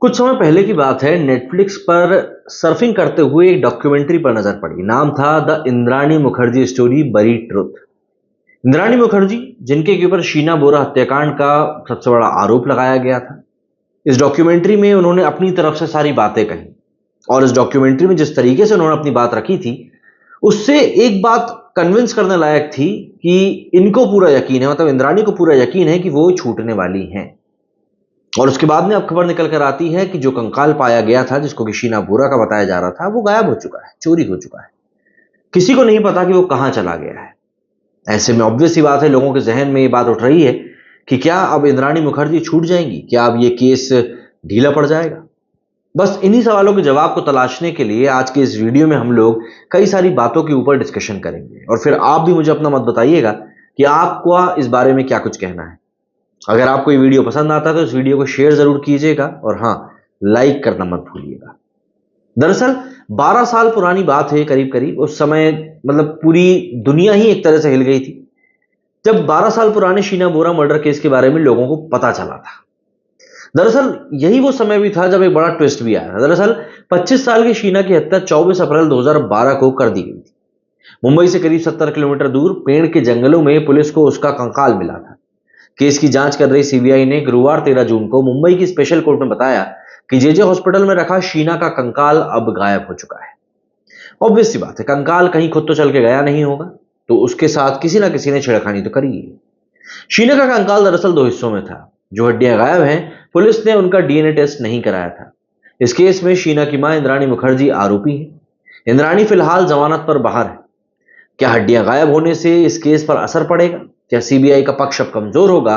कुछ समय पहले की बात है, नेटफ्लिक्स पर सर्फिंग करते हुए एक डॉक्यूमेंट्री पर नजर पड़ी। नाम था द इंद्राणी मुखर्जी स्टोरी बरी ट्रुथ। इंद्राणी मुखर्जी, जिनके ऊपर शीना बोरा हत्याकांड का सबसे बड़ा आरोप लगाया गया था। इस डॉक्यूमेंट्री में उन्होंने अपनी तरफ से सारी बातें कही, और इस डॉक्यूमेंट्री में जिस तरीके से उन्होंने अपनी बात रखी थी, उससे एक बात कन्विंस करने लायक थी कि इनको पूरा यकीन है, मतलब इंद्राणी को पूरा यकीन है कि वो छूटने वाली हैं। और उसके बाद में अब खबर निकल कर आती है कि जो कंकाल पाया गया था, जिसको कि शीना बोरा का बताया जा रहा था, वो गायब हो चुका है, चोरी हो चुका है। किसी को नहीं पता कि वो कहां चला गया है। ऐसे में ऑब्वियस सी बात है, लोगों के जहन में ये बात उठ रही है कि क्या अब इंद्राणी मुखर्जी छूट जाएंगी, क्या अब ये केस ढीला पड़ जाएगा। बस इन्हीं सवालों के जवाब को तलाशने के लिए आज के इस वीडियो में हम लोग कई सारी बातों के ऊपर डिस्कशन करेंगे, और फिर आप भी मुझे अपना मत बताइएगा कि आपको इस बारे में क्या कुछ कहना है। अगर आपको ये वीडियो पसंद आता है तो इस वीडियो को शेयर जरूर कीजिएगा, और हाँ, लाइक करना मत भूलिएगा। दरअसल 12 साल पुरानी बात है करीब करीब। उस समय मतलब पूरी दुनिया ही एक तरह से हिल गई थी जब 12 साल पुराने शीना बोरा मर्डर केस के बारे में लोगों को पता चला था। दरअसल यही वो समय भी था जब एक बड़ा ट्विस्ट भी आया। दरअसल 25 साल की शीना की हत्या 24 अप्रैल 2012 को कर दी गई थी। मुंबई से करीब 70 किलोमीटर दूर पेड़ के जंगलों में पुलिस को उसका कंकाल मिला था। केस की जांच कर रही सीबीआई ने गुरुवार 13 जून को मुंबई की स्पेशल कोर्ट में बताया कि जेजे हॉस्पिटल में रखा शीना का कंकाल अब गायब हो चुका है। ऑब्वियस सी बात है, कंकाल कहीं खुद तो चल के गया नहीं होगा, तो उसके साथ किसी ना किसी ने छेड़खानी तो करी है। शीना का कंकाल दरअसल दो हिस्सों में था। जो हड्डियां गायब हैं, पुलिस ने उनका डीएनए टेस्ट नहीं कराया था। इस केस में शीना की मां इंद्राणी मुखर्जी आरोपी है। इंद्राणी फिलहाल जमानत पर बाहर है। क्या हड्डियां गायब होने से इस केस पर असर पड़ेगा? क्या सीबीआई का पक्ष अब कमजोर होगा?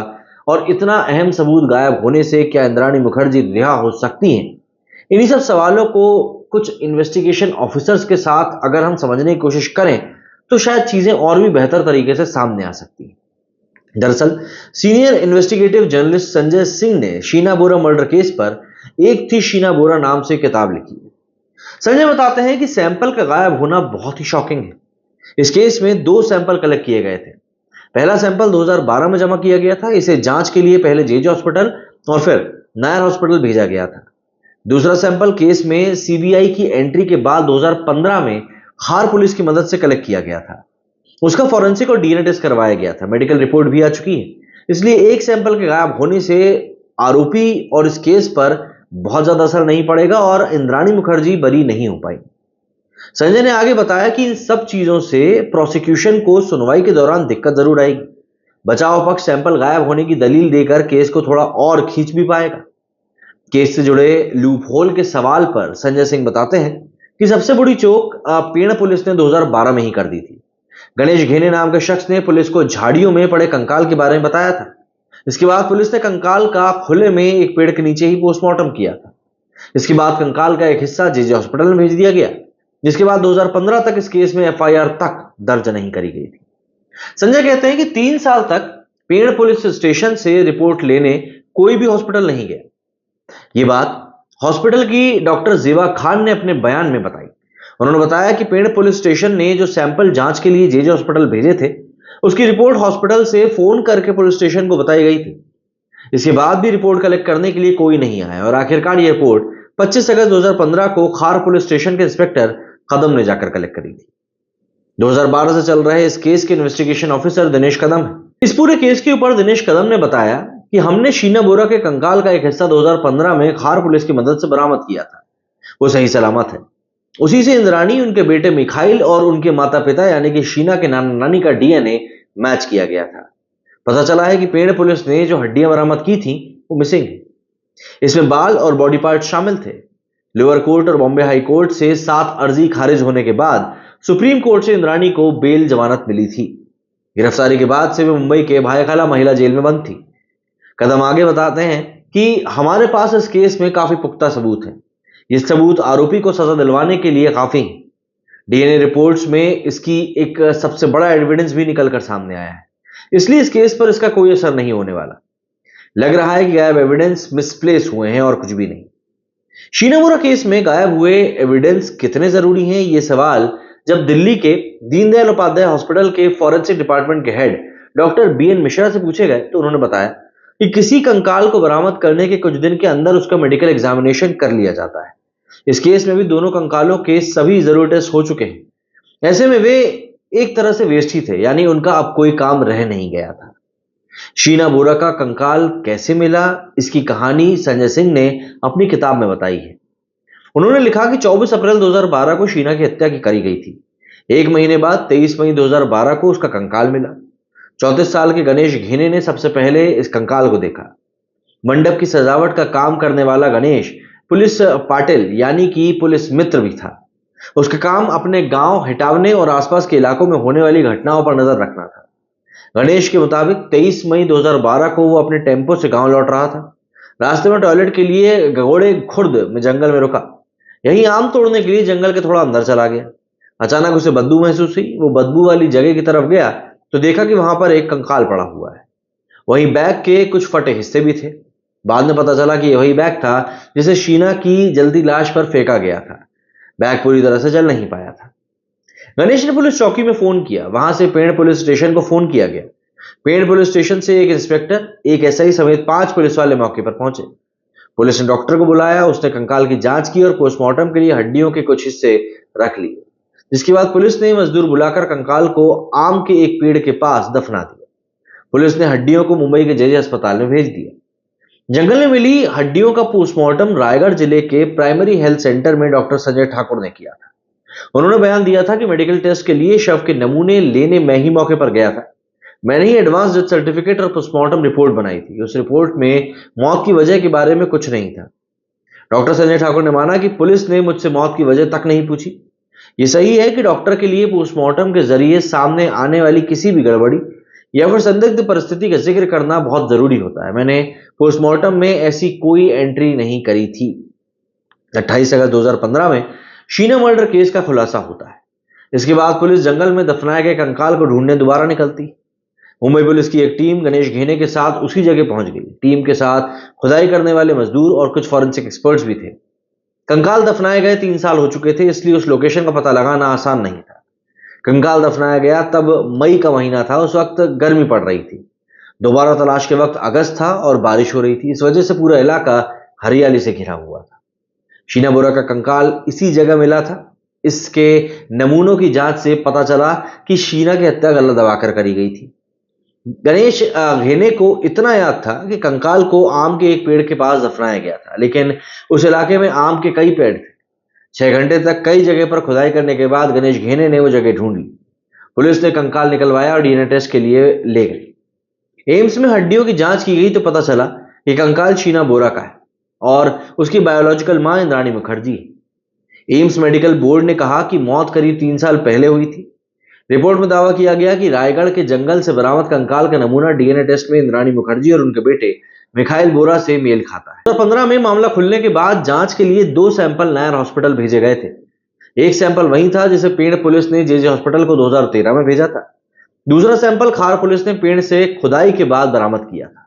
और इतना अहम सबूत गायब होने से क्या इंद्राणी मुखर्जी रिहा हो सकती हैं? इन्हीं सब सवालों को कुछ इन्वेस्टिगेशन ऑफिसर्स के साथ अगर हम समझने की कोशिश करें तो शायद चीजें और भी बेहतर तरीके से सामने आ सकती हैं। दरअसल senior investigative journalist Sanjay Singh ने शीना बोरा मर्डर केस पर एक थी शीना बोरा नाम से किताब लिखी है। संजय बताते हैं कि सैंपल का गायब होना बहुत ही शॉकिंग है। इस केस में दो सैंपल कलेक्ट किए गए थे। पहला सैंपल 2012 में जमा किया गया था। इसे जांच के लिए पहले जेजे हॉस्पिटल और फिर नायर हॉस्पिटल भेजा गया था। दूसरा सैंपल केस में सीबीआई की एंट्री के बाद 2015 में खार पुलिस की मदद से कलेक्ट किया गया था। उसका फॉरेंसिक और डीएनए टेस्ट करवाया गया था। मेडिकल रिपोर्ट भी आ चुकी है। इसलिए एक सैंपल के गायब होने से आरोपी और इस केस पर बहुत ज्यादा असर नहीं पड़ेगा और इंद्राणी मुखर्जी बरी नहीं हो पाई। संजय ने आगे बताया कि इन सब चीजों से प्रोसिक्यूशन को सुनवाई के दौरान दिक्कत जरूर आएगी। बचाव पक्ष सैंपल गायब होने की दलील देकर केस को थोड़ा और खींच भी पाएगा। केस से जुड़े लूप होल के सवाल पर संजय सिंह बताते हैं कि सबसे बड़ी चूक पेड़ पुलिस ने 2012 में ही कर दी थी। गणेश घेने नाम के शख्स ने पुलिस को झाड़ियों में पड़े कंकाल के बारे में बताया था। इसके बाद पुलिस ने कंकाल का खुले में एक पेड़ के नीचे ही पोस्टमार्टम किया था। इसके बाद कंकाल का एक हिस्सा जेजे हॉस्पिटल में भेज दिया गया, जिसके बाद 2015 तक इस केस में एफआईआर तक दर्ज नहीं करी गई थी। संजय कहते हैं कि 3 साल तक पेड़ पुलिस स्टेशन से रिपोर्ट लेने कोई भी हॉस्पिटल नहीं गया। ये बात हॉस्पिटल की डॉक्टर जेवा खान ने अपने बयान में बताई। उन्होंने बताया कि पेड़ पुलिस स्टेशन ने जो सैंपल जांच के लिए जेजे हॉस्पिटल भेजे थे, उसकी रिपोर्ट हॉस्पिटल से फोन करके पुलिस स्टेशन को बताई गई थी। इसके बाद भी रिपोर्ट कलेक्ट करने के लिए कोई नहीं आया, और आखिरकार ये रिपोर्ट 25 अगस्त 2015 को खार पुलिस स्टेशन के इंस्पेक्टर कदम ने जाकर कलेक्ट करी थी। 2012 से चल रहे इस केस के इन्वेस्टिगेशन ऑफिसर दिनेश कदम है। इस पूरे केस के ऊपर दिनेश कदम ने बताया कि हमने शीना बोरा के कंकाल का एक हिस्सा 2015 में खार पुलिस की मदद से बरामद किया था। वो सही सलामत है। उसी से इंद्राणी, उनके बेटे मिखाइल और उनके माता पिता यानी कि शीना के नाना नानी का डीएनए मैच किया गया था। पता चला है कि पेड़ पुलिस ने जो हड्डियां बरामद की थी वो मिसिंग है। इसमें बाल और बॉडी पार्ट शामिल थे। लोअर कोर्ट और बॉम्बे हाई कोर्ट से 7 अर्जी खारिज होने के बाद सुप्रीम कोर्ट से इंद्राणी को बेल जमानत मिली थी। गिरफ्तारी के बाद से वे मुंबई के भायखला महिला जेल में बंद थी। कदम आगे बताते हैं कि हमारे पास इस केस में काफी पुख्ता सबूत है। ये सबूत आरोपी को सजा दिलवाने के लिए काफी है। डीएनए रिपोर्ट्स में इसकी एक सबसे बड़ा एविडेंस भी निकलकर सामने आया है, इसलिए इस केस पर इसका कोई असर नहीं होने वाला। लग रहा है कि गायब एविडेंस मिसप्लेस हुए हैं और कुछ भी नहीं। शीना बोरा केस में गायब हुए एविडेंस कितने जरूरी हैं, ये सवाल जब दिल्ली के दीनदयाल उपाध्याय हॉस्पिटल के फॉरेंसिक डिपार्टमेंट के हेड डॉक्टर बीएन मिश्रा से पूछे गए तो उन्होंने बताया कि किसी कंकाल को बरामद करने के कुछ दिन के अंदर उसका मेडिकल एग्जामिनेशन कर लिया जाता है। इस केस में भी दोनों कंकालों के सभी जरूरी टेस्ट हो चुके हैं। ऐसे में वे एक तरह से वेस्ट ही थे, यानी उनका अब कोई काम रह नहीं गया था। शीना बोरा का कंकाल कैसे मिला, इसकी कहानी संजय सिंह ने अपनी किताब में बताई है। उन्होंने लिखा कि 24 अप्रैल 2012 को शीना की हत्या की करी गई थी। एक महीने बाद 23 मई 2012 को उसका कंकाल मिला। 34 साल के गणेश घेने ने सबसे पहले इस कंकाल को देखा। मंडप की सजावट का काम करने वाला गणेश पुलिस पाटिल यानी कि पुलिस मित्र भी था। उसका काम अपने गांव हिटावने और आसपास के इलाकों में होने वाली घटनाओं पर नजर रखना था। गणेश के मुताबिक 23 मई 2012 को वो अपने टेम्पो से गांव लौट रहा था। रास्ते में टॉयलेट के लिए गगोड़े खुर्द में जंगल में रुका। यही आम तोड़ने के लिए जंगल के थोड़ा अंदर चला गया। अचानक उसे बदबू महसूस हुई। वो बदबू वाली जगह की तरफ गया तो देखा कि वहां पर एक कंकाल पड़ा हुआ है। वहीं बैग के कुछ फटे हिस्से भी थे। बाद में पता चला कि वही बैग था जिसे शीना की जल्दी लाश पर फेंका गया था। बैग पूरी तरह से जल नहीं पाया था। गणेश ने पुलिस चौकी में फोन किया। वहां से पेड़ पुलिस स्टेशन को फोन किया गया। पेड़ पुलिस स्टेशन से एक इंस्पेक्टर, एक एसआई समेत 5 पुलिस वाले मौके पर पहुंचे। पुलिस ने डॉक्टर को बुलाया। उसने कंकाल की जांच की और पोस्टमार्टम के लिए हड्डियों के कुछ हिस्से रख लिए, जिसके बाद पुलिस ने मजदूर बुलाकर कंकाल को आम के एक पेड़ के पास दफना दिया। पुलिस ने हड्डियों को मुंबई के जेजे अस्पताल में भेज दिया। जंगल में मिली हड्डियों का पोस्टमार्टम रायगढ़ जिले के प्राइमरी हेल्थ सेंटर में डॉक्टर संजय ठाकुर ने किया था। उन्होंने बयान दिया था कि मेडिकल टेस्ट के लिए शव के नमूने लेने मैं ही मौके पर गया था। मैंने ही एडवांस डेथ सर्टिफिकेट और पोस्टमार्टम रिपोर्ट बनाई थी। उस रिपोर्ट में मौत की वजह के बारे में कुछ नहीं था। डॉक्टर संजय ठाकुर ने माना कि पुलिस ने मुझसे मौत की वजह तक नहीं पूछी। ये सही है कि डॉक्टर के लिए पोस्टमार्टम के जरिए सामने आने वाली किसी भी गड़बड़ी या फिर संदिग्ध परिस्थिति का जिक्र करना बहुत जरूरी होता है। मैंने पोस्टमार्टम में ऐसी कोई एंट्री नहीं करी थी। 28 अगस्त 2015 में शीना मर्डर केस का खुलासा होता है। इसके बाद पुलिस जंगल में दफनाए गए कंकाल को ढूंढने दोबारा निकलती। मुंबई पुलिस की एक टीम गणेश घेने के साथ उसी जगह पहुंच गई। टीम के साथ खुदाई करने वाले मजदूर और कुछ फॉरेंसिक एक्सपर्ट्स भी थे। कंकाल दफनाए गए 3 साल हो चुके थे, इसलिए उस लोकेशन का पता लगाना आसान नहीं था। कंकाल दफनाया गया तब मई का महीना था। उस वक्त गर्मी पड़ रही थी। दोबारा तलाश के वक्त अगस्त था और बारिश हो रही थी। इस वजह से पूरा इलाका हरियाली से घिरा हुआ था। शीना बोरा का कंकाल इसी जगह मिला था। इसके नमूनों की जांच से पता चला कि शीना की हत्या गला दबाकर करी गई थी। गणेश घेने को इतना याद था कि कंकाल को आम के एक पेड़ के पास दफनाया गया था, लेकिन उस इलाके में आम के कई पेड़ थे। 6 घंटे तक कई जगह पर खुदाई करने के बाद गणेश घेने ने वो जगह ढूंढ ली। पुलिस ने कंकाल निकलवाया और डीएनए टेस्ट के लिए ले गई। एम्स में हड्डियों की जांच की गई तो पता चला कि कंकाल शीना बोरा का है और उसकी बायोलॉजिकल मां इंद्राणी मुखर्जी है। एम्स मेडिकल बोर्ड ने कहा कि मौत करीब 3 साल पहले हुई थी। रिपोर्ट में दावा किया गया कि रायगढ़ के जंगल से बरामद कंकाल का नमूना डीएनए टेस्ट में इंद्राणी मुखर्जी और उनके बेटे मिखाइल बोरा से मेल खाता है। 2015 में मामला खुलने के बाद जांच के लिए 2 सैंपल नायर हॉस्पिटल भेजे गए थे। एक सैंपल वही था जिसे पेड़ पुलिस ने जेजे हॉस्पिटल को 2013 में भेजा था। दूसरा सैंपल खार पुलिस ने पेड़ से खुदाई के बाद बरामद किया था।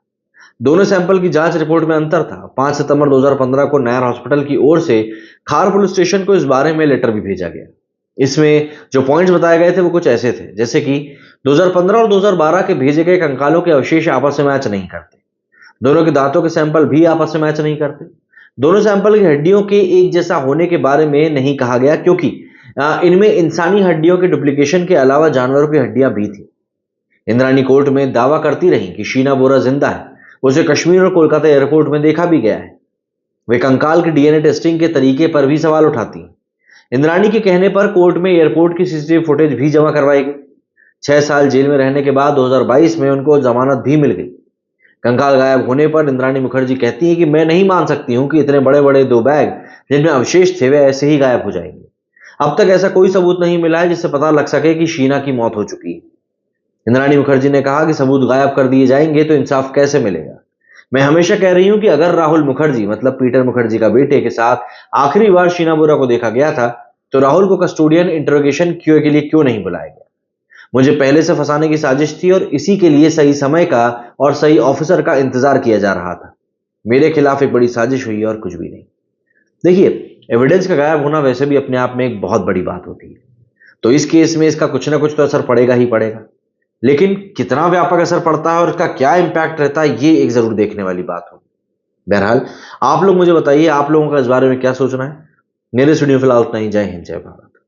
दोनों सैंपल की जांच रिपोर्ट में अंतर था। 5 सितंबर 2015 को नायर हॉस्पिटल की ओर से खार पुलिस स्टेशन को इस बारे में लेटर भी भेजा गया। इसमें जो पॉइंट्स बताए गए थे वो कुछ ऐसे थे, जैसे कि 2015 और 2012 के भेजे गए कंकालों के अवशेष आपस में मैच नहीं करते। दोनों के दांतों के सैंपल भी आपस में मैच नहीं करते। दोनों सैंपल की हड्डियों के एक जैसा होने के बारे में नहीं कहा गया, क्योंकि इनमें इंसानी हड्डियों के डुप्लीकेशन के अलावा जानवरों की हड्डियां भी थी। इंद्राणी कोर्ट में दावा करती रही कि शीना बोरा जिंदा है। उसे कश्मीर और कोलकाता एयरपोर्ट में देखा भी गया है। वे कंकाल की डीएनए टेस्टिंग के तरीके पर भी सवाल उठाती हैं। इंद्राणी के कहने पर कोर्ट में एयरपोर्ट की सीसीटीवी फुटेज भी जमा करवाई गई। 6 साल जेल में रहने के बाद 2022 में उनको जमानत भी मिल गई। कंकाल गायब होने पर इंद्राणी मुखर्जी कहती हैं कि मैं नहीं मान सकती हूं कि इतने बड़े बड़े 2 बैग जिनमें अवशेष थे वे ऐसे ही गायब हो जाएंगे। अब तक ऐसा कोई सबूत नहीं मिला है जिससे पता लग सके कि शीना की मौत हो चुकी है। इंद्राणी मुखर्जी ने कहा कि सबूत गायब कर दिए जाएंगे तो इंसाफ कैसे मिलेगा। मैं हमेशा कह रही हूं कि अगर राहुल मुखर्जी मतलब पीटर मुखर्जी का बेटे के साथ आखिरी बार शीना बोरा को देखा गया था तो राहुल को कस्टोडियन इंटरोगेशन के लिए क्यों नहीं बुलाया गया। मुझे पहले से फंसाने की साजिश थी और इसी के लिए सही समय का और सही ऑफिसर का इंतजार किया जा रहा था। मेरे खिलाफ एक बड़ी साजिश हुई और कुछ भी नहीं। देखिए, एविडेंस का गायब होना वैसे भी अपने आप में एक बहुत बड़ी बात होती है, तो इस केस में इसका कुछ ना कुछ तो असर पड़ेगा ही पड़ेगा। लेकिन कितना व्यापक असर पड़ता है और इसका क्या इम्पैक्ट रहता है, ये एक जरूर देखने वाली बात होगी। बहरहाल, आप लोग मुझे बताइए, आप लोगों का इस बारे में क्या सोचना है। मेरे स्टूडियो फिलहाल उतना ही। जय हिंद, जय भारत।